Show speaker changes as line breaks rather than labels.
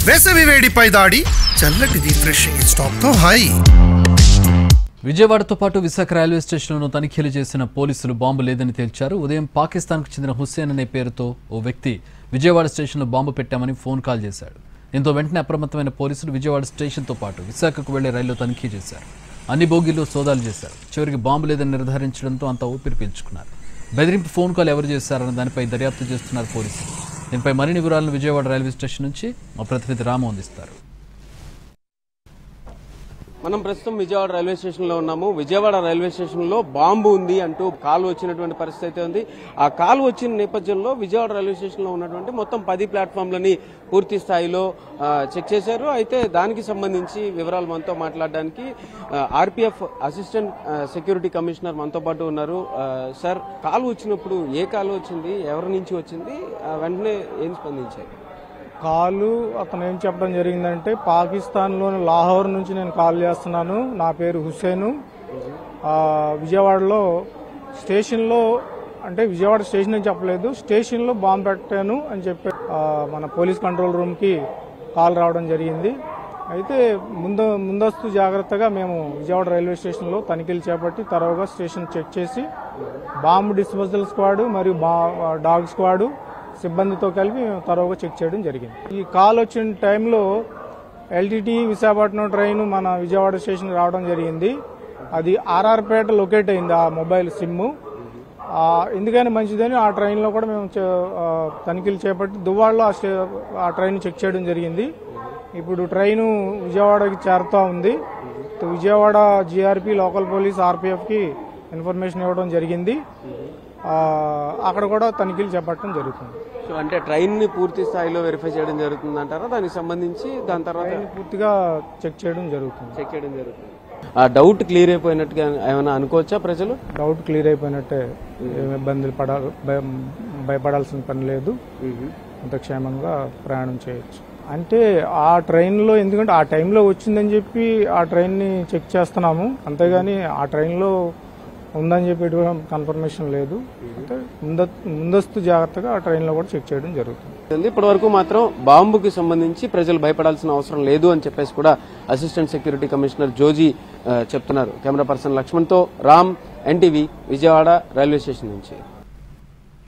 వేసవి వేడిపై దాడి చల్లటి రిఫ్రెషింగ్ స్టాక్ తో హై.
విజయవాడతో పాటు విశాఖ రైల్వే స్టేషన్లను తనిఖీలు చేసిన పోలీసులు బాంబు లేదని తేల్చారు. ఉదయం పాకిస్తాన్కు చెందిన హుస్సేన్ అనే పేరుతో ఓ వ్యక్తి విజయవాడ స్టేషన్లో బాంబు పెట్టామని ఫోన్ కాల్ చేశాడు. దీంతో వెంటనే అప్రమత్తమైన పోలీసులు విజయవాడ స్టేషన్తో పాటు విశాఖకు వెళ్లే రైల్లో తనిఖీ చేశారు. అన్ని బోగీల్లో సోదాలు చేశారు. చివరికి బాంబు లేదని నిర్ధారించడంతో అంతా ఊపిరి పీల్చుకున్నారు. బెదిరింపు ఫోన్ కాల్ ఎవరు చేశారన్న దానిపై దర్యాప్తు చేస్తున్నారు పోలీసులు. దీనిపై మరిన్ని వివరాలను విజయవాడ రైల్వే స్టేషన్ నుంచి మా ప్రతినిధి రాము అందిస్తారు.
మనం ప్రస్తుతం విజయవాడ రైల్వే స్టేషన్ లో ఉన్నాము. విజయవాడ రైల్వే స్టేషన్ లో బాంబు ఉంది అంటూ కాల్ వచ్చినటువంటి పరిస్థితి అయితే ఉంది. ఆ కాల్ వచ్చిన నేపథ్యంలో విజయవాడ రైల్వే స్టేషన్ లో ఉన్నటువంటి మొత్తం 10 ప్లాట్ఫామ్లని పూర్తి స్థాయిలో చెక్ చేశారు. అయితే దానికి సంబంధించి వివరాలు మనతో మాట్లాడడానికి ఆర్పీఎఫ్ అసిస్టెంట్ సెక్యూరిటీ కమిషనర్ మనతో పాటు ఉన్నారు. సార్, కాల్ వచ్చినప్పుడు ఏ కాల్ వచ్చింది, ఎవరి నుంచి వచ్చింది, వెంటనే ఏం స్పందించారు?
కాలు అతను ఏం చెప్పడం జరిగిందంటే, పాకిస్తాన్లోని లాహోర్ నుంచి నేను కాల్ చేస్తున్నాను, నా పేరు హుస్సేను, విజయవాడలో స్టేషన్లో, అంటే విజయవాడ స్టేషన్ అని చెప్పలేదు, స్టేషన్లో బాంబు పెట్టాను అని చెప్పి మన పోలీస్ కంట్రోల్ రూమ్కి కాల్ రావడం జరిగింది. అయితే ముందస్తు జాగ్రత్తగా మేము విజయవాడ రైల్వే స్టేషన్లో తనిఖీలు చేపట్టి తరోగా స్టేషన్ చెక్ చేసి బాంబు డిస్పోజల్ స్క్వాడ్ మరియు డాగ్ స్క్వాడ్ సిబ్బందితో కలిపి తరోగా చెక్ చేయడం జరిగింది. ఈ కాల్ వచ్చిన టైంలో ఎల్టీటీ విశాఖపట్నం ట్రైన్ మన విజయవాడ స్టేషన్ రావడం జరిగింది. అది ఆర్ఆర్పేట లొకేట్ అయింది ఆ మొబైల్ సిమ్. ఎందుకని మంచిదని ఆ ట్రైన్లో కూడా మేము తనిఖీలు చేపట్టి దువ్వాడలో ఆ ట్రైన్ చెక్ చేయడం జరిగింది. ఇప్పుడు ట్రైను విజయవాడకి చేరుతూ ఉంది. విజయవాడ జీఆర్పీ, లోకల్ పోలీస్, ఆర్పీఎఫ్కి ఇన్ఫర్మేషన్ ఇవ్వడం జరిగింది. అక్కడ కూడా తనిఖీలు చేపట్టడం జరుగుతుంది.
సో అంటే ట్రైన్ ని పూర్తి స్థాయిలో వెరిఫై చేయడం జరుగుతుంది అంటారా? దానికి సంబంధించి దాని తర్వాత
పూర్తిగా చెక్ చేయడం జరుగుతుంది.
ఆ డౌట్ క్లియర్ అయిపోయినట్టుగా ఏమైనా అనుకోవచ్చా ప్రజలు?
డౌట్ క్లియర్ అయిపోయినట్టే, ఏమి ఇబ్బందులు భయపడాల్సిన పని లేదు, అంత క్షేమంగా ప్రయాణం చేయొచ్చు. అంటే ఆ ట్రైన్లో, ఎందుకంటే ఆ టైంలో వచ్చిందని చెప్పి ఆ ట్రైన్ని చెక్ చేస్తున్నాము, అంతేగాని ఆ ట్రైన్లో ఉందని చెప్పి ఎటువంటి కన్ఫర్మేషన్ లేదు. అంటే ముందస్తు జాగ్రత్తగా ఆ ట్రైన్లో కూడా చెక్ చేయడం జరుగుతుంది.
ఇప్పటి వరకు మాత్రం బాంబుకి సంబంధించి ప్రజలు భయపడాల్సిన అవసరం లేదు అని చెప్పేసి కూడా అసిస్టెంట్ సెక్యూరిటీ కమిషనర్ జోజీ చెప్తున్నారు. కెమెరా పర్సన్ లక్ష్మణ్తో Ram, NTV, Vijayawada railway station నుంచి.